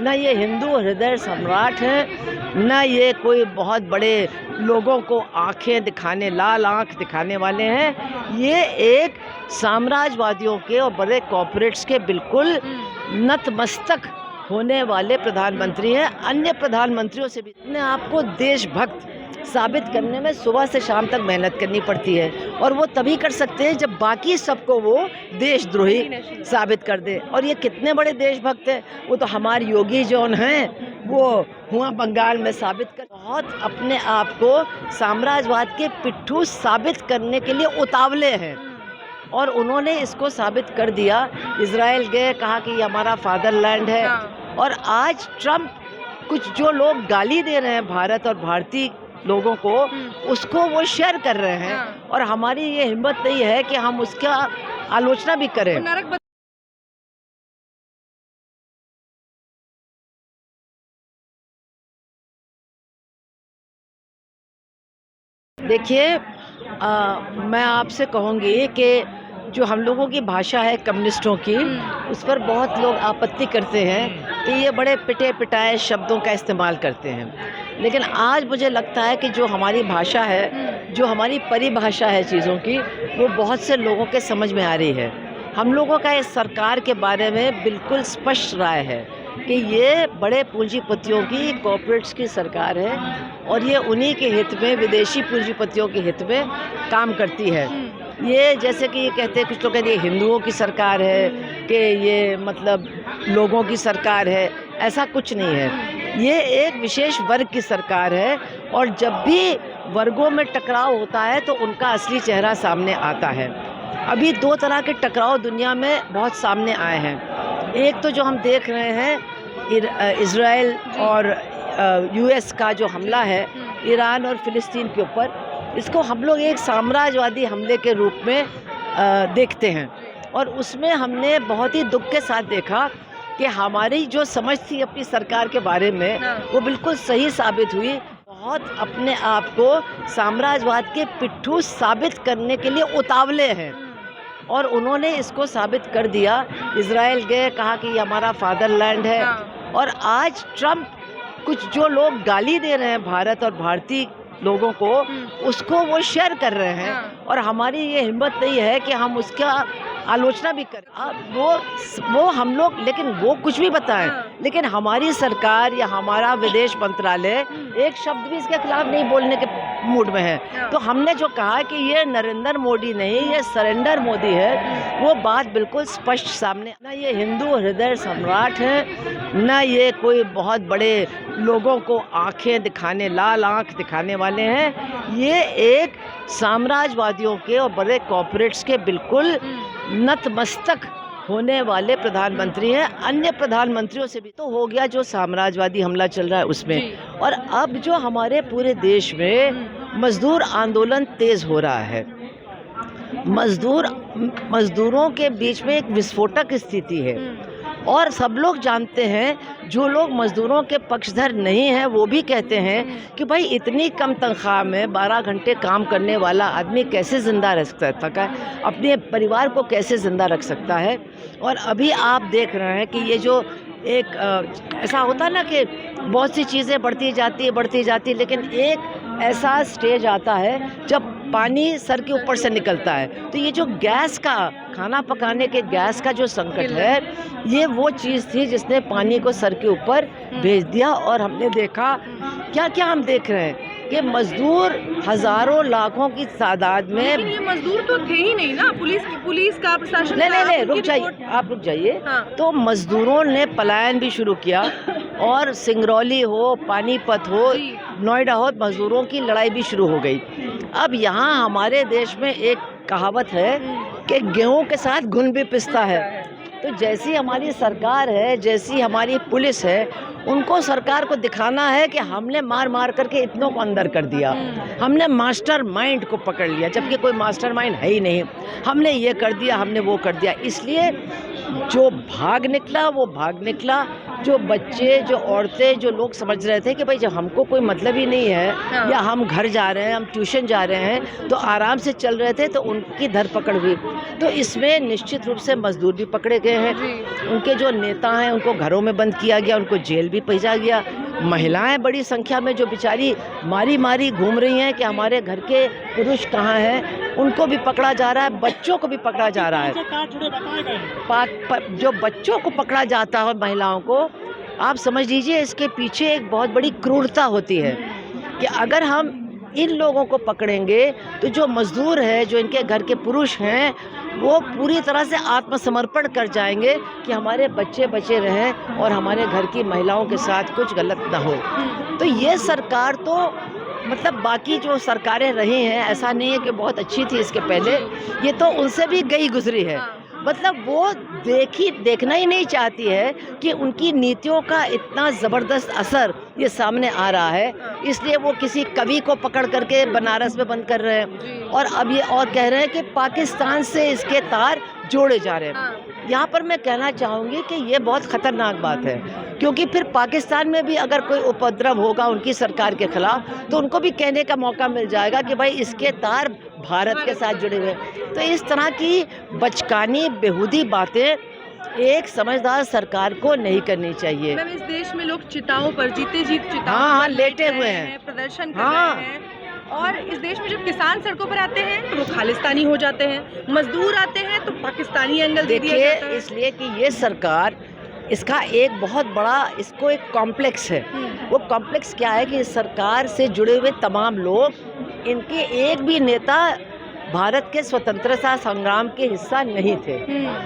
ना ये हिंदू हृदय सम्राट है, ना ये कोई बहुत बड़े लोगों को आंखें दिखाने, लाल आंख दिखाने वाले हैं। ये एक साम्राज्यवादियों के और बड़े कॉर्पोरेट्स के बिल्कुल नतमस्तक होने वाले प्रधानमंत्री हैं। अन्य प्रधानमंत्रियों से भी अपने आप को देशभक्त साबित करने में सुबह से शाम तक मेहनत करनी पड़ती है, और वो तभी कर सकते हैं जब बाकी सबको वो देशद्रोही साबित कर दे। और ये कितने बड़े देशभक्त हैं, वो तो हमारे योगी जौन हैं वो हुआ बंगाल में साबित कर, बहुत अपने आप को साम्राज्यवाद के पिट्ठू साबित करने के लिए उतावले हैं, और उन्होंने इसको साबित कर दिया। इजराइल गए, कहा कि ये हमारा फादरलैंड है, और आज ट्रम्प कुछ जो लोग गाली दे रहे हैं भारत और भारतीय लोगों को, उसको वो शेयर कर रहे हैं, और हमारी ये हिम्मत नहीं है कि हम उसका आलोचना भी करें। देखिए, मैं आपसे कहूँगी कि जो हम लोगों की भाषा है कम्युनिस्टों की, उस पर बहुत लोग आपत्ति करते हैं कि ये बड़े पिटे पिटाए शब्दों का इस्तेमाल करते हैं। लेकिन आज मुझे लगता है कि जो हमारी भाषा है, जो हमारी परिभाषा है चीज़ों की, वो बहुत से लोगों के समझ में आ रही है। हम लोगों का इस सरकार के बारे में बिल्कुल स्पष्ट राय है कि ये बड़े पूंजीपतियों की, कॉर्पोरेट्स की सरकार है, और ये उन्हीं के हित में, विदेशी पूंजीपतियों के हित में काम करती है। ये जैसे कि ये कहते हैं, कुछ लोग कहते हैं हिंदुओं की सरकार है, कि ये मतलब लोगों की सरकार है, ऐसा कुछ नहीं है। ये एक विशेष वर्ग की सरकार है, और जब भी वर्गों में टकराव होता है तो उनका असली चेहरा सामने आता है। अभी दो तरह के टकराव दुनिया में बहुत सामने आए हैं। एक तो जो हम देख रहे हैं इजराइल और यूएस का जो हमला है ईरान और फिलिस्तीन के ऊपर, इसको हम लोग एक साम्राज्यवादी हमले के रूप में देखते हैं, और उसमें हमने बहुत ही दुख के साथ देखा कि हमारी जो समझ थी अपनी सरकार के बारे में, वो बिल्कुल सही साबित हुई। बहुत अपने आप को साम्राज्यवाद के पिट्ठू साबित करने के लिए उतावले हैं, और उन्होंने इसको साबित कर दिया। इजराइल गए, कहा कि ये हमारा फादरलैंड है, और आज ट्रम्प कुछ जो लोग गाली दे रहे हैं भारत और भारतीय लोगों को, उसको वो शेयर कर रहे हैं, और हमारी ये हिम्मत नहीं है कि हम उसका आलोचना भी करें। वो हम लोग, लेकिन वो कुछ भी बताएं, लेकिन हमारी सरकार या हमारा विदेश मंत्रालय एक शब्द भी इसके खिलाफ नहीं बोलने के मूड में है। तो हमने जो कहा कि ये नरेंद्र मोदी नहीं, ये सरेंडर मोदी है, वो बात बिल्कुल स्पष्ट सामने। ना ये हिंदू हृदय सम्राट है, ना ये कोई बहुत बड़े लोगों को आंखें दिखाने, लाल आंख दिखाने वाले हैं। ये एक साम्राज्यवादियों के और बड़े कॉर्पोरेट्स के बिल्कुल नतमस्तक होने वाले प्रधानमंत्री हैं। अन्य प्रधानमंत्रियों से भी तो हो गया जो साम्राज्यवादी हमला चल रहा है उसमें, और अब जो हमारे पूरे देश में मजदूर आंदोलन तेज हो रहा है, मजदूरों के बीच में एक विस्फोटक स्थिति है, और सब लोग जानते हैं, जो लोग मजदूरों के पक्षधर नहीं हैं वो भी कहते हैं कि भाई इतनी कम तनख्वाह में 12 घंटे काम करने वाला आदमी कैसे ज़िंदा रह सकता है, अपने परिवार को कैसे ज़िंदा रख सकता है। और अभी आप देख रहे हैं कि ये जो एक ऐसा होता है ना कि बहुत सी चीज़ें बढ़ती जाती, लेकिन एक ऐसा स्टेज आता है जब पानी सर के ऊपर से निकलता है। तो ये जो गैस का, खाना पकाने के गैस का जो संकट है, ये वो चीज़ थी जिसने पानी को सर के ऊपर भेज दिया। और हमने देखा क्या हम देख रहे हैं कि मजदूर हजारों लाखों की तादाद में, लेकिन ये मजदूर तो थे ही नहीं ना, पुलिस का प्रशासन। नहीं, रुक जाइए, आप रुक जाइए। तो मजदूरों ने पलायन भी शुरू किया, और सिंगरौली हो, पानीपत हो, नोएडा हो, मजदूरों की लड़ाई भी शुरू हो गई। अब यहाँ हमारे देश में एक कहावत है कि गेहूं के साथ घुन भी पिसता है। तो जैसी हमारी सरकार है, जैसी हमारी पुलिस है, उनको सरकार को दिखाना है कि हमने मार करके इतनों को अंदर कर दिया, हमने मास्टर माइंड को पकड़ लिया, जबकि कोई मास्टर माइंड है ही नहीं, हमने ये कर दिया, हमने वो कर दिया। इसलिए जो भाग निकला वो भाग निकला। जो बच्चे, जो औरतें, जो लोग समझ रहे थे कि भाई जब हमको कोई मतलब ही नहीं है, हाँ। या हम घर जा रहे हैं, हम ट्यूशन जा रहे हैं, तो आराम से चल रहे थे, तो उनकी धरपकड़ हुई। तो इसमें निश्चित रूप से मजदूर भी पकड़े गए हैं, जी। उनके जो नेता हैं उनको घरों में बंद किया गया, उनको जेल भी भेजा गया। महिलाएं बड़ी संख्या में जो बेचारी मारी मारी घूम रही हैं कि हमारे घर के पुरुष कहाँ हैं, उनको भी पकड़ा जा रहा है, बच्चों को भी पकड़ा जा रहा है। जो बच्चों को पकड़ा जाता है, महिलाओं को, आप समझ लीजिए इसके पीछे एक बहुत बड़ी क्रूरता होती है कि अगर हम इन लोगों को पकड़ेंगे तो जो मजदूर है, जो इनके घर के पुरुष हैं, वो पूरी तरह से आत्मसमर्पण कर जाएंगे कि हमारे बच्चे बचे रहें और हमारे घर की महिलाओं के साथ कुछ गलत ना हो। तो ये सरकार तो मतलब बाकी जो सरकारें रही हैं, ऐसा नहीं है कि बहुत अच्छी थी इसके पहले, ये तो उनसे भी गई गुजरी है। मतलब वो देखना ही नहीं चाहती है कि उनकी नीतियों का इतना ज़बरदस्त असर ये सामने आ रहा है। इसलिए वो किसी कवि को पकड़ करके बनारस में बंद कर रहे हैं, और अब ये और कह रहे हैं कि पाकिस्तान से इसके तार जोड़े जा रहे हैं। यहाँ पर मैं कहना चाहूँगी कि ये बहुत ख़तरनाक बात है, क्योंकि फिर पाकिस्तान में भी अगर कोई उपद्रव होगा उनकी सरकार के ख़िलाफ़, तो उनको भी कहने का मौका मिल जाएगा कि भाई इसके तार भारत के साथ जुड़े हुए हैं। तो इस तरह की बचकानी बेहूदी बातें एक समझदार सरकार को नहीं करनी चाहिए। मैम, इस देश में लोग चिताओं पर जीते चिताओं हाँ, पर लेटे हुए हैं, प्रदर्शन कर हाँ। रहे हैं। और इस देश में जब किसान सड़कों पर आते हैं तो वो खालिस्तानी हो जाते हैं, मजदूर आते हैं तो पाकिस्तानी एंगल दे दिया देखिए, जाता है। इसलिए कि ये सरकार, इसका एक बहुत बड़ा इसको एक कॉम्प्लेक्स है। वो कॉम्प्लेक्स क्या है कि इस सरकार से जुड़े हुए तमाम लोग, इनके एक भी नेता भारत के स्वतंत्रता संग्राम के हिस्सा नहीं थे,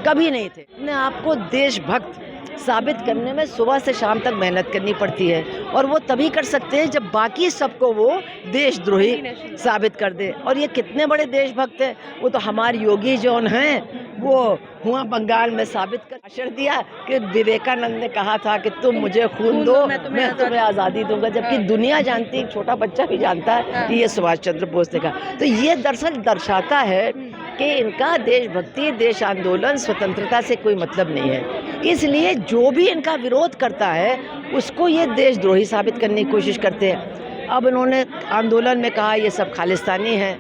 कभी नहीं थे। अपने आपको देशभक्त साबित करने में सुबह से शाम तक मेहनत करनी पड़ती है, और वो तभी कर सकते हैं जब बाकी सबको वो देशद्रोही साबित कर दे। और ये कितने बड़े देशभक्त हैं, वो तो हमारे योगी जौन हैं, वो हुआ बंगाल में साबित कर भाषण दिया कि विवेकानंद ने कहा था कि तुम मुझे खून दो, मैं तुम्हें आज़ादी दूंगा, जबकि दुनिया जानती है, छोटा बच्चा भी जानता है कि ये सुभाष चंद्र बोस ने कहा। तो ये दरअसल दर्शाता है कि इनका देशभक्ति, देश आंदोलन, स्वतंत्रता से कोई मतलब नहीं है। इसलिए जो भी इनका विरोध करता है उसको ये देशद्रोही साबित करने की कोशिश करते हैं। अब इन्होंने आंदोलन में कहा ये सब खालिस्तानी हैं,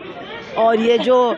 और ये जो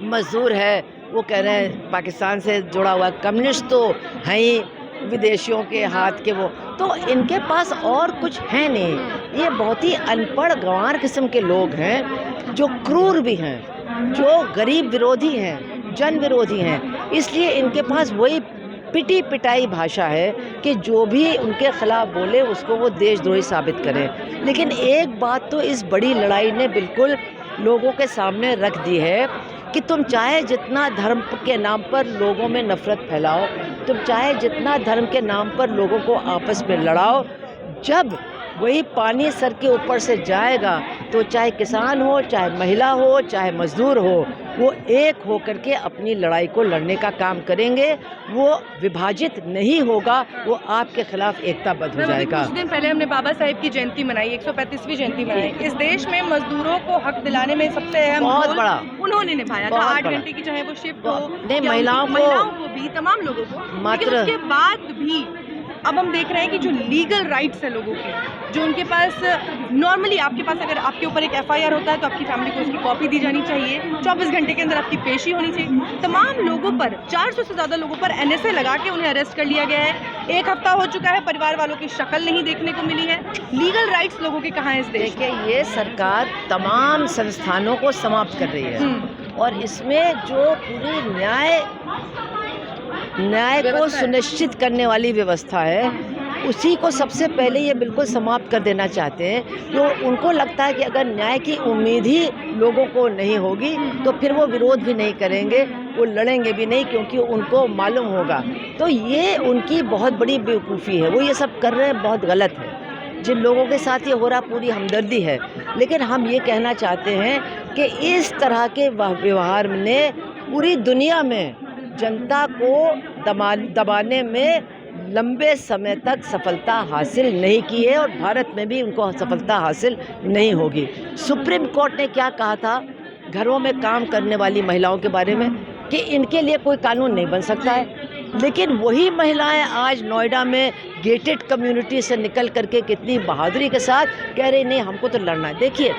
मजदूर है वो कह रहे हैं पाकिस्तान से जुड़ा हुआ। कम्युनिस्ट तो हैं ही विदेशियों के हाथ के, वो तो इनके पास और कुछ है नहीं। ये बहुत ही अनपढ़ गंवार किस्म के लोग हैं, जो क्रूर भी हैं, जो गरीब विरोधी हैं, जन विरोधी हैं। इसलिए इनके पास वही पिटी पिटाई भाषा है कि जो भी उनके खिलाफ बोले उसको वो देशद्रोही साबित करें। लेकिन एक बात तो इस बड़ी लड़ाई ने बिल्कुल लोगों के सामने रख दी है कि तुम चाहे जितना धर्म के नाम पर लोगों में नफरत फैलाओ, तुम चाहे जितना धर्म के नाम पर लोगों को आपस में लड़ाओ, जब वही पानी सर के ऊपर से जाएगा तो चाहे किसान हो, चाहे महिला हो, चाहे मजदूर हो, वो एक होकर के अपनी लड़ाई को लड़ने का काम करेंगे। वो विभाजित नहीं होगा, वो आपके खिलाफ एकताबद्ध हो जाएगा। कुछ दिन पहले हमने बाबा साहेब की जयंती मनाई, 135वीं जयंती मनाई। इस देश में मजदूरों को हक दिलाने में सबसे अहम बहुत बड़ा उन्होंने निभाया था। 8 घंटे की चाहे वो शिफ्ट हो, नहीं, महिलाओं को भी, तमाम लोगों को। मात्र उसके बाद भी अब हम देख रहे हैं कि जो लीगल राइट्स है लोगों के, जो उनके पास नॉर्मली, आपके पास अगर आपके ऊपर एक एफआईआर होता है तो आपकी फैमिली को उसकी कॉपी दी जानी चाहिए, 24 घंटे के अंदर आपकी पेशी होनी चाहिए। तमाम लोगों पर, 400 से ज़्यादा लोगों पर एनएसए लगा के उन्हें अरेस्ट कर लिया गया है। 1 हफ्ता हो चुका है, परिवार वालों की शक्ल नहीं देखने को मिली है। लीगल राइट्स लोगों के कहाँ हैं इस देश? देखिए, ये सरकार तमाम संस्थानों को समाप्त कर रही है, और इसमें जो पूरी न्याय को सुनिश्चित करने वाली व्यवस्था है, उसी को सबसे पहले ये बिल्कुल समाप्त कर देना चाहते हैं। तो उनको लगता है कि अगर न्याय की उम्मीद ही लोगों को नहीं होगी तो फिर वो विरोध भी नहीं करेंगे, वो लड़ेंगे भी नहीं, क्योंकि उनको मालूम होगा। तो ये उनकी बहुत बड़ी बेवकूफ़ी है, वो ये सब कर रहे हैं, बहुत गलत है। जिन लोगों के साथ ये हो रहा, पूरी हमदर्दी है, लेकिन हम ये कहना चाहते हैं कि इस तरह के व्यवहार ने पूरी दुनिया में जनता को दबाने में लंबे समय तक सफलता हासिल नहीं की है, और भारत में भी उनको सफलता हासिल नहीं होगी। सुप्रीम कोर्ट ने क्या कहा था घरों में काम करने वाली महिलाओं के बारे में, कि इनके लिए कोई कानून नहीं बन सकता है। लेकिन वही महिलाएं आज नोएडा में गेटेड कम्युनिटी से निकल करके कितनी बहादुरी के साथ कह रही नहीं हमको तो लड़ना है। देखिए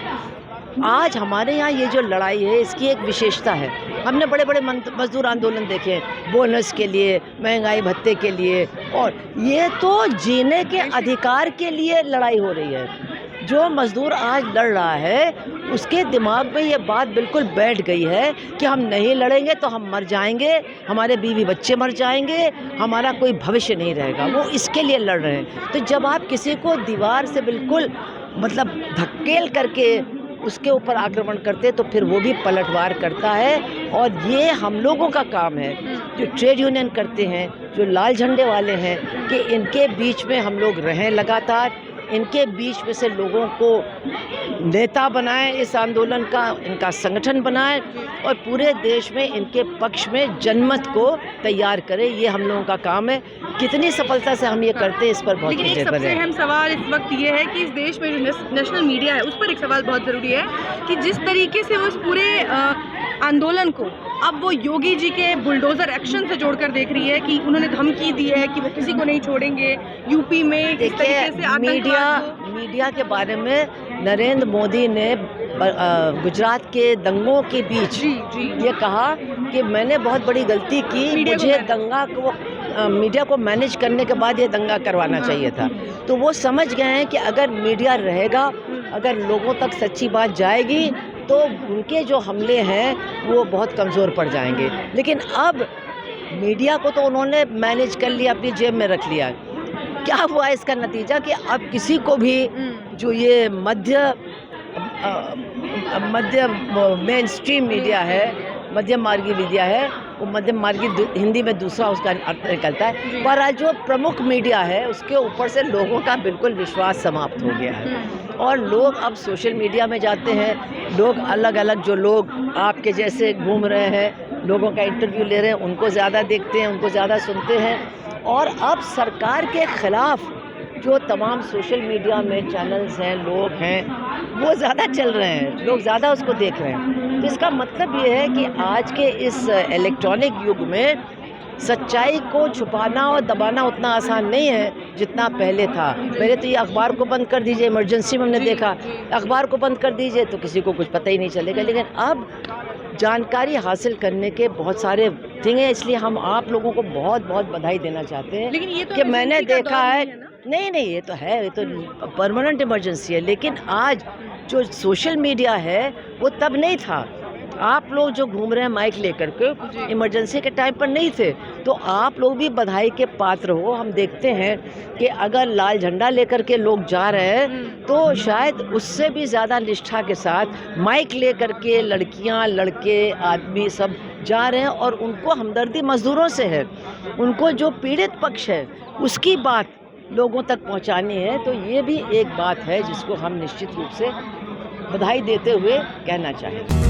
आज हमारे यहाँ ये जो लड़ाई है इसकी एक विशेषता है। हमने बड़े बड़े मजदूर आंदोलन देखे हैं, बोनस के लिए, महंगाई भत्ते के लिए, और ये तो जीने के अधिकार के लिए लड़ाई हो रही है। जो मज़दूर आज लड़ रहा है उसके दिमाग में ये बात बिल्कुल बैठ गई है कि हम नहीं लड़ेंगे तो हम मर जाएंगे, हमारे बीवी बच्चे मर जाएंगे, हमारा कोई भविष्य नहीं रहेगा। वो इसके लिए लड़ रहे हैं। तो जब आप किसी को दीवार से बिल्कुल मतलब धकेल करके उसके ऊपर आक्रमण करते तो फिर वो भी पलटवार करता है। और ये हम लोगों का काम है जो ट्रेड यूनियन करते हैं, जो लाल झंडे वाले हैं, कि इनके बीच में हम लोग रहें लगातार, इनके बीच में से लोगों को नेता बनाएं, इस आंदोलन का इनका संगठन बनाएं और पूरे देश में इनके पक्ष में जनमत को तैयार करें। ये हम लोगों का काम है। कितनी सफलता से हम ये करते हैं इस पर बहुत लेकिन एक सबसे अहम सवाल इस वक्त ये है कि इस देश में जो नेशनल मीडिया है उस पर एक सवाल बहुत ज़रूरी है कि जिस तरीके से वो इस पूरे आंदोलन को अब वो योगी जी के बुलडोजर एक्शन से जोड़कर देख रही है कि उन्होंने धमकी दी है कि वो किसी को नहीं छोड़ेंगे। यूपी में किस तरीके से मीडिया के बारे में नरेंद्र मोदी ने गुजरात के दंगों के बीच ये कहा कि मैंने बहुत बड़ी गलती की, मुझे दंगा को मीडिया को मैनेज करने के बाद ये दंगा करवाना चाहिए था। तो वो समझ गए हैं कि अगर मीडिया रहेगा, अगर लोगों तक सच्ची बात जाएगी तो उनके जो हमले हैं वो बहुत कमज़ोर पड़ जाएंगे। लेकिन अब मीडिया को तो उन्होंने मैनेज कर लिया, अपनी जेब में रख लिया। क्या हुआ इसका नतीजा कि अब किसी को भी जो ये मध्य मेन स्ट्रीम मीडिया है, मध्यम मार्गी मीडिया है, वो मध्यम मार्गी हिंदी में दूसरा उसका अर्थ निकलता है, पर आज जो प्रमुख मीडिया है उसके ऊपर से लोगों का बिल्कुल विश्वास समाप्त हो गया है। और लोग अब सोशल मीडिया में जाते हैं, लोग अलग अलग जो लोग आपके जैसे घूम रहे हैं, लोगों का इंटरव्यू ले रहे हैं, उनको ज़्यादा देखते हैं, उनको ज़्यादा सुनते हैं। और अब सरकार के ख़िलाफ़ जो तमाम सोशल मीडिया में चैनल्स हैं, लोग हैं, वो ज़्यादा चल रहे हैं, लोग ज़्यादा उसको देख रहे हैं। तो इसका मतलब ये है कि आज के इस इलेक्ट्रॉनिक युग में सच्चाई को छुपाना और दबाना उतना आसान नहीं है जितना पहले था। पहले तो ये अखबार को बंद कर दीजिए, इमरजेंसी में हमने देखा, अखबार को बंद कर दीजिए तो किसी को कुछ पता ही नहीं चलेगा। लेकिन अब जानकारी हासिल करने के बहुत सारे थिंग है, इसलिए हम आप लोगों को बहुत बहुत बधाई देना चाहते हैं। लेकिन ये तो कि मैंने देखा है, नहीं ये तो है, ये तो परमानेंट इमरजेंसी है। लेकिन आज जो सोशल मीडिया है वो तब नहीं था। आप लोग जो घूम रहे हैं माइक लेकर के, इमरजेंसी के टाइम पर नहीं थे। तो आप लोग भी बधाई के पात्र हो। हम देखते हैं कि अगर लाल झंडा लेकर के लोग जा रहे हैं तो शायद उससे भी ज़्यादा निष्ठा के साथ माइक लेकर के लड़कियां, लड़के, आदमी सब जा रहे हैं। और उनको हमदर्दी मज़दूरों से है, उनको जो पीड़ित पक्ष है उसकी बात लोगों तक पहुंचानी है। तो ये भी एक बात है जिसको हम निश्चित रूप से बधाई देते हुए कहना चाहेंगे।